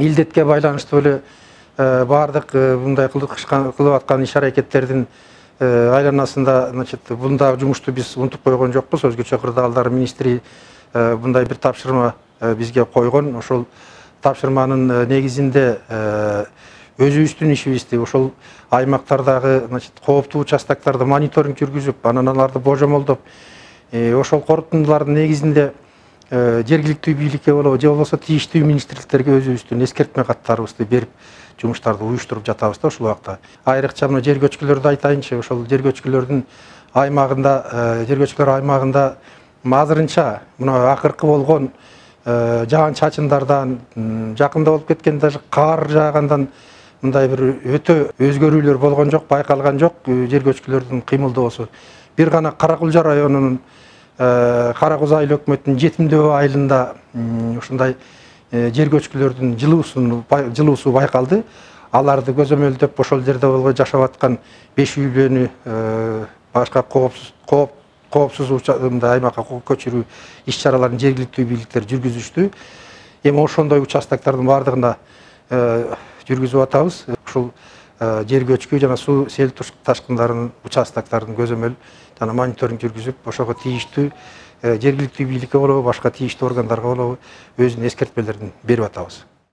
Илдетке байланыштуу эле бардык мындай кылып аткан иш-аракеттердин айланасында, мындай жумушту биз унутуп койгон жокпуз. Өзгөчө кырдаалдар министри мындай бир тапшырма бизге койгон. Ошол тапшырманын негизинде өзүбүздүн ишибизди ошол аймактардагы кооптуу участокторду мониторинг жүргүзүп, анан аларды божомолдоп, ошол корутундулардын негизинде жергиликтүү бийликке болобу, же болбосо тийиштүү министрликтерге өзүбүздүн эскертме каттарыбызды берип, жумуштарды уюштуруп жатабыз да ушул убакта. Айрыкча мына жер көчкүлөрдү айтайынчы, ошол жер көчкүлөрдүн аймагында, жер көчкүлөр аймагында азырынча мына акыркы болгон жаан чачындардан, жакында болуп кеткен даже кар жаагандан мындай бир өтө өзгөрүүлөр болгон жок, байкалган жок жер көчкүлөрдүн кыймылдоосу. Бир гана Кара-Кулжа районунун Кара Куз айыл өкмөтүнүн Жетимдөбө айылында ушундай жер көчкүлөрдүн жылуусу байкалды. Аларды көзөмөлдөп, ошол жерде жашап аткан 5 үйлөнү башка коопсуз аймакка көчүрүү иш-чараларын жергиликтүү бийликтер жүргүзүштү. Эми ошондой участоктордун бардыгына жүргүзүп атабыз. Ушул жер көчкү жана суу сел ташкындарынын участокторун көзөмөл жана мониторинг жүргүзүп, ошого тийиштүү жергиликтүү бийликке болобу, башка тийиштүү органдарга болобу өзүнүн эскертпелерин берип атабыз.